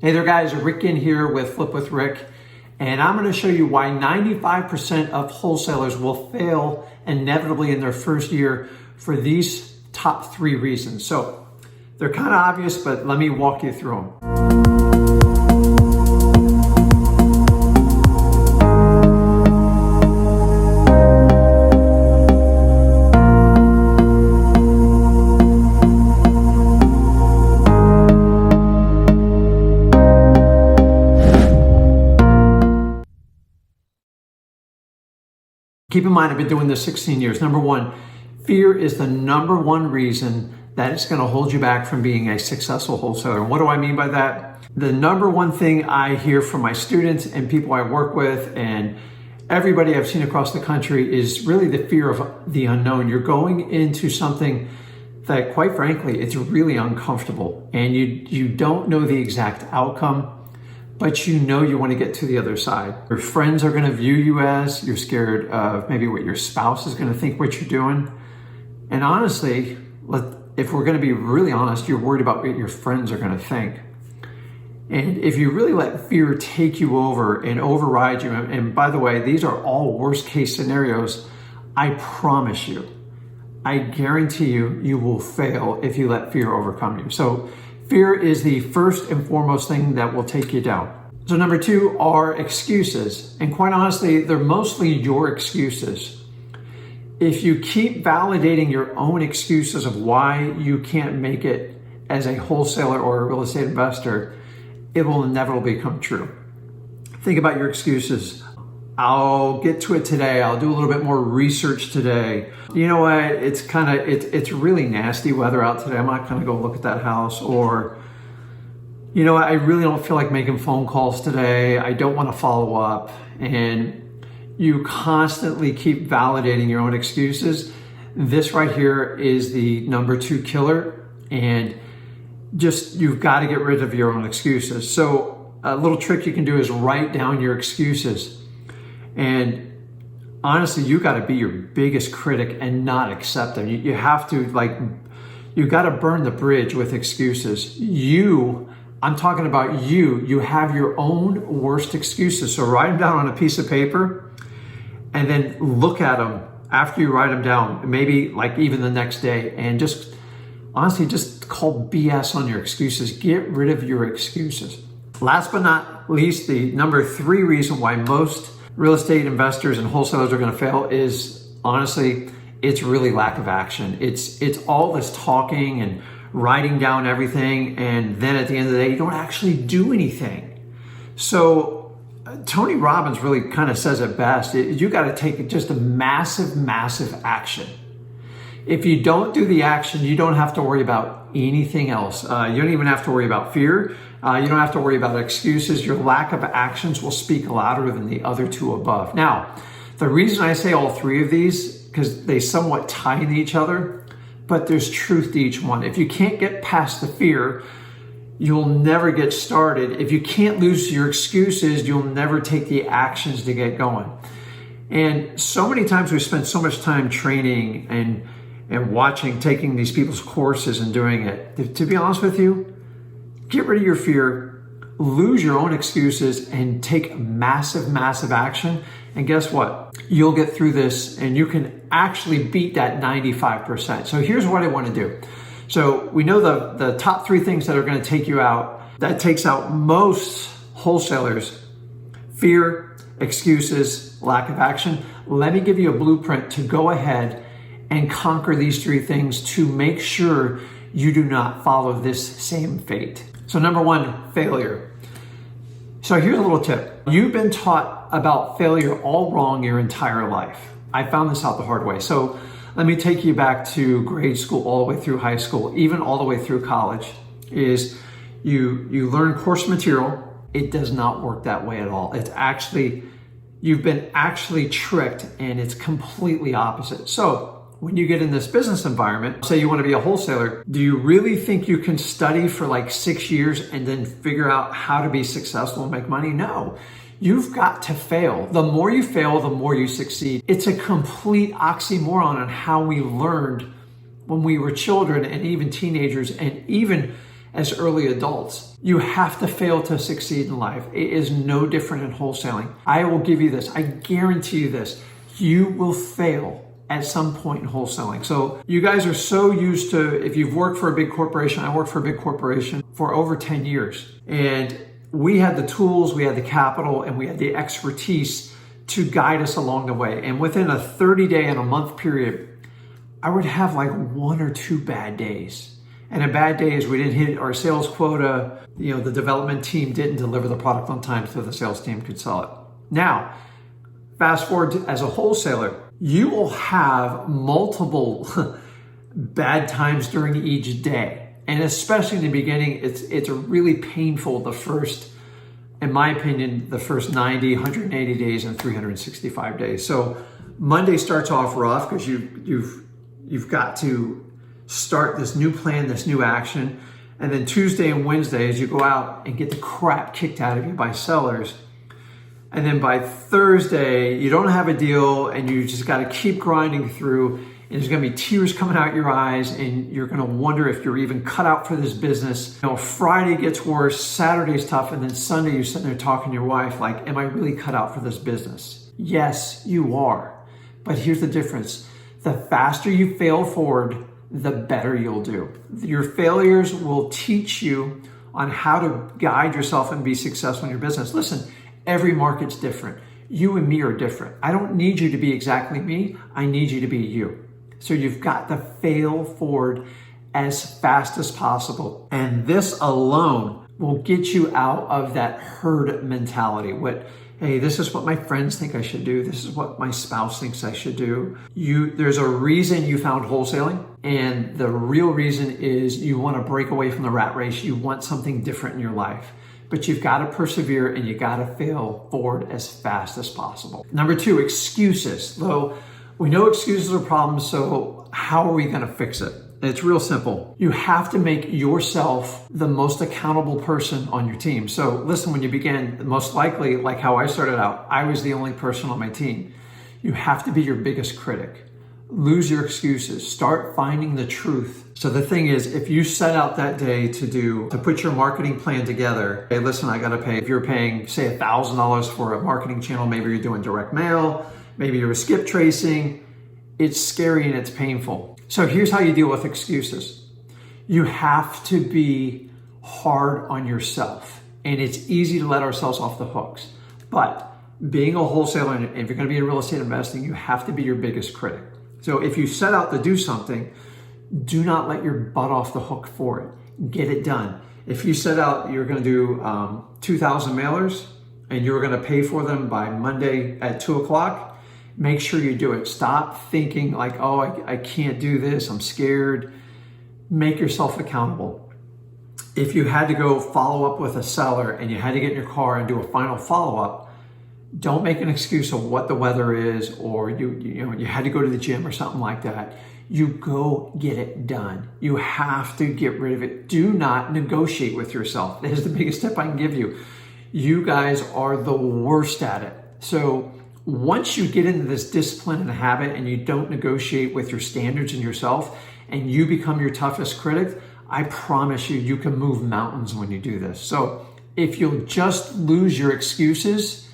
Hey there guys, Rick Ginn here with Flip with Rick, and I'm going to show you why 95% of wholesalers will fail inevitably in their first year for these top 3 reasons. So they're kind of obvious, but let me walk you through them. Keep in mind, I've been doing this 16 years. Number one, fear is the number one reason that it's going to hold you back from being a successful wholesaler. And what do I mean by that? The number one thing I hear from my students and people I work with and everybody I've seen across the country is really the fear of the unknown. You're going into something that, quite frankly, it's really uncomfortable and you don't know the exact outcome, but you know you want to get to the other side. Your friends are going to view you as, you're scared of maybe what your spouse is going to think what you're doing. And honestly, if we're going to be really honest, you're worried about what your friends are going to think. And if you really let fear take you over and override you, and by the way, these are all worst case scenarios, I promise you, I guarantee you, you will fail if you let fear overcome you. So fear is the first and foremost thing that will take you down. So number 2 are excuses. And quite honestly, they're mostly your excuses. If you keep validating your own excuses of why you can't make it as a wholesaler or a real estate investor, it will inevitably come true. Think about your excuses. I'll get to it today. I'll do a little bit more research today. You know what? It's really nasty weather out today. I'm not going to go look at that house. Or, you know what? I really don't feel like making phone calls today. I don't want to follow up. And you constantly keep validating your own excuses. This right here is the number 2 killer. And you've got to get rid of your own excuses. So a little trick you can do is write down your excuses. And honestly, you got to be your biggest critic and not accept them. You have to, you got to burn the bridge with excuses. I'm talking about you have your own worst excuses. So write them down on a piece of paper and then look at them after you write them down, maybe even the next day, and honestly, just call BS on your excuses. Get rid of your excuses. Last but not least, the number 3 reason why most real estate investors and wholesalers are going to fail is, honestly, it's really lack of action. It's all this talking and writing down everything, and then at the end of the day, you don't actually do anything. So Tony Robbins really kind of says it best. You got to take just a massive, massive action. If you don't do the action, you don't have to worry about anything else. You don't even have to worry about fear. You don't have to worry about excuses. Your lack of actions will speak louder than the other 2 above. Now, the reason I say all 3 of these, because they somewhat tie into each other, but there's truth to each one. If you can't get past the fear, you'll never get started. If you can't lose your excuses, you'll never take the actions to get going. And so many times we spend so much time training and watching, taking these people's courses and doing it. To be honest with you, get rid of your fear, lose your own excuses, and take massive, massive action. And guess what? You'll get through this and you can actually beat that 95%. So here's what I want to do. So we know the top 3 things that are going to take you out. That takes out most wholesalers: fear, excuses, lack of action. Let me give you a blueprint to go ahead and conquer these 3 things to make sure you do not follow this same fate. So number 1, failure. So here's a little tip. You've been taught about failure all wrong your entire life. I found this out the hard way. So let me take you back to grade school, all the way through high school, even all the way through college. Is you learn course material. It does not work that way at all. It's actually, you've been actually tricked, and it's completely opposite. So when you get in this business environment, say you want to be a wholesaler, do you really think you can study for 6 years and then figure out how to be successful and make money? No, you've got to fail. The more you fail, the more you succeed. It's a complete oxymoron on how we learned when we were children and even teenagers and even as early adults. You have to fail to succeed in life. It is no different in wholesaling. I will give you this. I guarantee you this. You will fail at some point in wholesaling. So you guys are so used to, if you've worked for a big corporation, I worked for a big corporation for over 10 years. And we had the tools, we had the capital, and we had the expertise to guide us along the way. And within a 30-day and a month period, I would have like 1 or 2 bad days. And a bad day is we didn't hit our sales quota, the development team didn't deliver the product on time so the sales team could sell it. Now, fast forward to, as a wholesaler, you will have multiple bad times during each day. And especially in the beginning, it's really painful the first, in my opinion, the first 90, 180 days and 365 days. So Monday starts off rough because you've got to start this new plan, this new action. And then Tuesday and Wednesday, as you go out and get the crap kicked out of you by sellers. And then by Thursday, you don't have a deal and you just got to keep grinding through. And there's going to be tears coming out your eyes and you're going to wonder if you're even cut out for this business. Friday gets worse, Saturday's tough, and then Sunday you're sitting there talking to your wife like, am I really cut out for this business? Yes, you are. But here's the difference. The faster you fail forward, the better you'll do. Your failures will teach you on how to guide yourself and be successful in your business. Listen, every market's different. You and me are different. I don't need you to be exactly me. I need you to be you. So you've got to fail forward as fast as possible. And this alone will get you out of that herd mentality. Hey, this is what my friends think I should do. This is what my spouse thinks I should do. There's a reason you found wholesaling. And the real reason is you want to break away from the rat race. You want something different in your life. But you've got to persevere and you got to fail forward as fast as possible. Number 2, excuses. Though we know excuses are problems, so how are we going to fix it? It's real simple. You have to make yourself the most accountable person on your team. So listen, when you begin, most likely, like how I started out, I was the only person on my team. You have to be your biggest critic. Lose your excuses. Start finding the truth. So the thing is, if you set out that day to put your marketing plan together, hey, listen, I got to pay, if you're paying, say, $1,000 for a marketing channel, maybe you're doing direct mail, maybe you're skip tracing, it's scary and it's painful. So here's how you deal with excuses. You have to be hard on yourself. And it's easy to let ourselves off the hooks. But being a wholesaler, and if you're going to be in real estate investing, you have to be your biggest critic. So if you set out to do something, do not let your butt off the hook for it. Get it done. If you set out you're going to do 2,000 mailers and you're going to pay for them by Monday at 2 o'clock, make sure you do it. Stop thinking like, oh, I can't do this, I'm scared. Make yourself accountable. If you had to go follow up with a seller and you had to get in your car and do a final follow-up, don't make an excuse of what the weather is or you had to go to the gym or something like that. You go get it done. You have to get rid of it. Do not negotiate with yourself. That is the biggest tip I can give you. You guys are the worst at it. So once you get into this discipline and habit and you don't negotiate with your standards and yourself and you become your toughest critic, I promise you can move mountains when you do this. So if you'll just lose your excuses,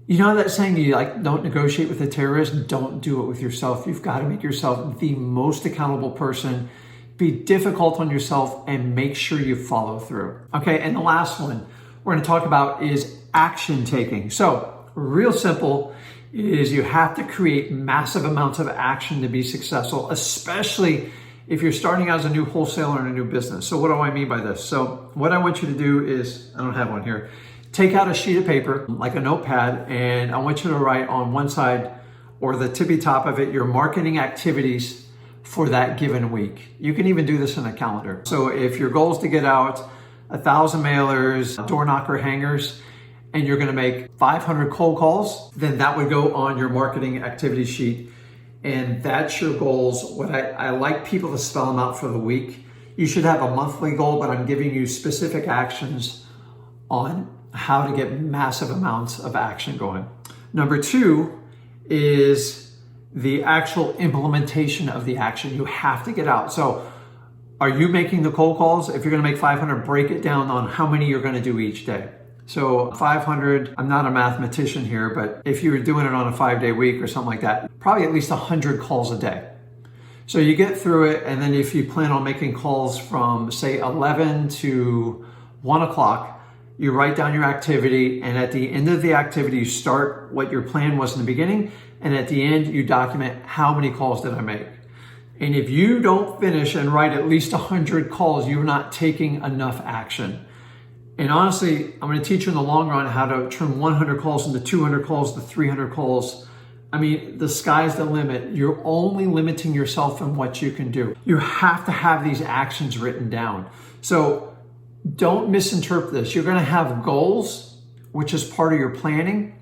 you know that saying, you don't negotiate with a terrorist, don't do it with yourself. You've got to make yourself the most accountable person, be difficult on yourself, and make sure you follow through. Okay, and the last one we're going to talk about is action taking. So real simple is you have to create massive amounts of action to be successful, especially if you're starting out as a new wholesaler in a new business. So what do I mean by this? So what I want you to do is, I don't have one here, take out a sheet of paper, like a notepad, and I want you to write on one side or the tippy top of it, your marketing activities for that given week. You can even do this in a calendar. So if your goal is to get out 1,000 mailers, door knocker hangers, and you're gonna make 500 cold calls, then that would go on your marketing activity sheet. And that's your goals. What I like people to spell them out for the week. You should have a monthly goal, but I'm giving you specific actions on how to get massive amounts of action going. Number 2 is the actual implementation of the action. You have to get out. So Are you making the cold calls? If you're going to make 500, break it down on how many you're going to do each day. So 500, I'm not a mathematician here, but if you were doing it on a 5-day week or something like that, probably at least 100 calls a day. So you get through it, and then if you plan on making calls from say 11 to 1 o'clock, you write down your activity, and at the end of the activity, you start what your plan was in the beginning, and at the end, you document how many calls did I make. And if you don't finish and write at least 100 calls, you're not taking enough action. And honestly, I'm going to teach you in the long run how to turn 100 calls into 200 calls to 300 calls. I mean, the sky's the limit. You're only limiting yourself in what you can do. You have to have these actions written down. So don't misinterpret this. You're going to have goals, which is part of your planning.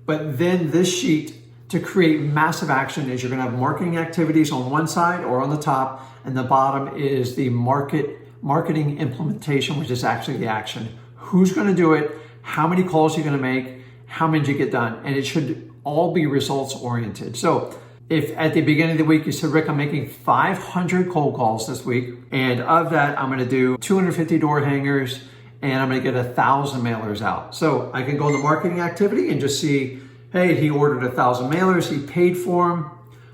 But then this sheet to create massive action is you're going to have marketing activities on one side or on the top, and the bottom is the marketing implementation, which is actually the action. Who's going to do it? How many calls you're going to make? How many did you get done? And it should all be results oriented. So if at the beginning of the week you said, Rick, I'm making 500 cold calls this week, and of that I'm going to do 250 door hangers, and I'm going to get 1,000 mailers out. So I can go in the marketing activity and just see, hey, he ordered 1,000 mailers, he paid for them.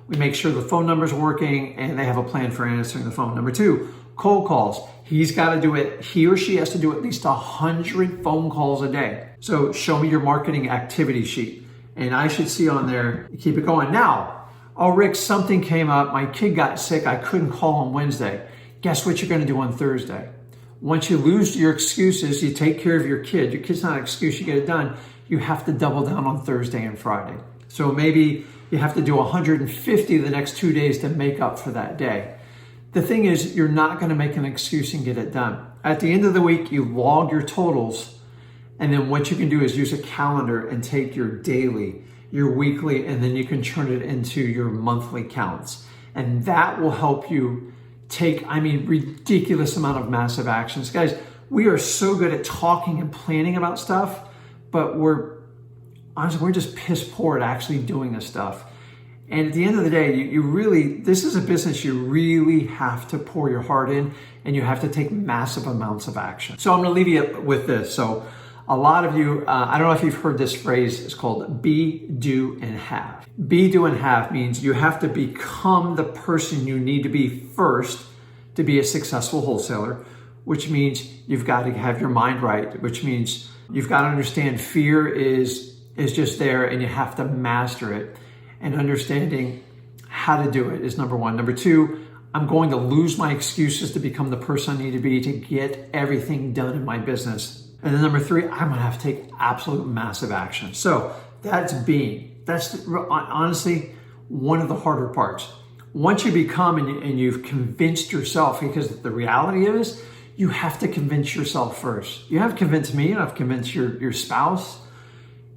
We make sure the phone number's working and they have a plan for answering the phone. Number 2, cold calls. He's got to do it, he or she has to do at least 100 phone calls a day. So show me your marketing activity sheet. And I should see on there, keep it going. Now, oh, Rick, something came up. My kid got sick. I couldn't call on Wednesday. Guess what you're going to do on Thursday? Once you lose your excuses, you take care of your kid. Your kid's not an excuse, you get it done. You have to double down on Thursday and Friday. So maybe you have to do 150 the next 2 days to make up for that day. The thing is, you're not going to make an excuse and get it done. At the end of the week, you log your totals, and then what you can do is use a calendar and take your daily, your weekly, and then you can turn it into your monthly counts. And that will help you take, ridiculous amount of massive actions. Guys, we are so good at talking and planning about stuff, but we're just piss poor at actually doing this stuff. And at the end of the day, you really, this is a business you really have to pour your heart in, and you have to take massive amounts of action. So I'm going to leave you with this. So a lot of you, I don't know if you've heard this phrase, it's called be, do, and have. Be, do, and have means you have to become the person you need to be first to be a successful wholesaler, which means you've got to have your mind right, which means you've got to understand fear is just there and you have to master it. And understanding how to do it is number 1. Number 2, I'm going to lose my excuses to become the person I need to be to get everything done in my business. And then number 3, I'm going to have to take absolute massive action. So that's being. That's honestly one of the harder parts. Once you become and you've convinced yourself, because the reality is you have to convince yourself first. You have to convince me, and I've convinced your spouse,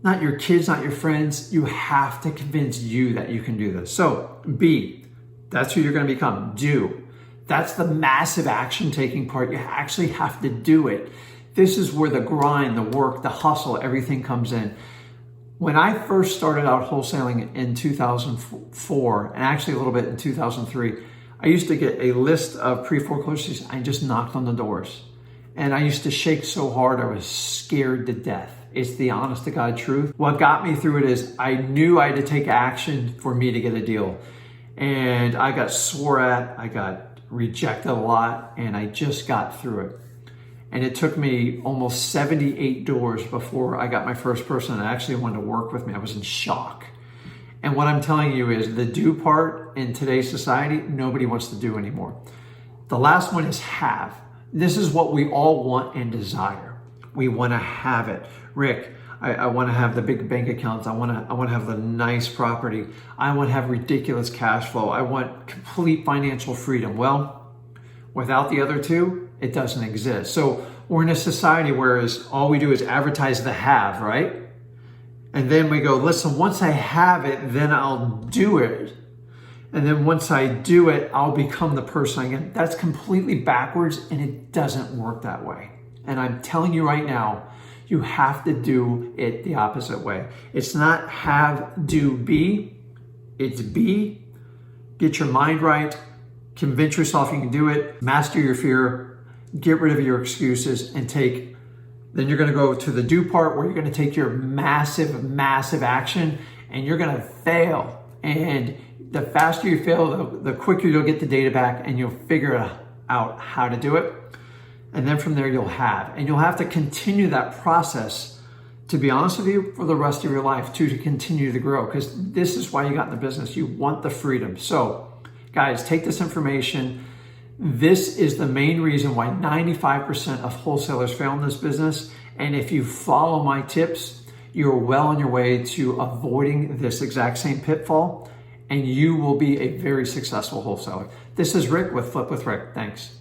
not your kids, not your friends. You have to convince you that you can do this. So be, that's who you're going to become. Do, that's the massive action taking part. You actually have to do it. This is where the grind, the work, the hustle, everything comes in. When I first started out wholesaling in 2004, and actually a little bit in 2003, I used to get a list of pre-foreclosures. I just knocked on the doors. And I used to shake so hard, I was scared to death. It's the honest to God truth. What got me through it is I knew I had to take action for me to get a deal. And I got swore at, I got rejected a lot, and I just got through it. And it took me almost 78 doors before I got my first person that actually wanted to work with me. I was in shock. And what I'm telling you is the do part in today's society, nobody wants to do anymore. The last one is have. This is what we all want and desire. We want to have it. Rick, I want to have the big bank accounts. I want to have the nice property. I want to have ridiculous cash flow. I want complete financial freedom. Well, without the other two, it doesn't exist. So we're in a society where all we do is advertise the have, right? And then we go, listen, once I have it, then I'll do it. And then once I do it, I'll become the person I get. That's completely backwards, and it doesn't work that way. And I'm telling you right now, you have to do it the opposite way. It's not have, do, be. It's be, get your mind right, Convince yourself you can do it, master your fear, get rid of your excuses, and then you're gonna go to the do part where you're gonna take your massive, massive action and you're gonna fail. And the faster you fail, the quicker you'll get the data back and you'll figure out how to do it. And then from there you'll have to continue that process, to be honest with you, for the rest of your life to continue to grow, because this is why you got in the business. You want the freedom. So guys, take this information. This is the main reason why 95% of wholesalers fail in this business. And if you follow my tips, you're well on your way to avoiding this exact same pitfall, and you will be a very successful wholesaler. This is Rick with Flip with Rick. Thanks.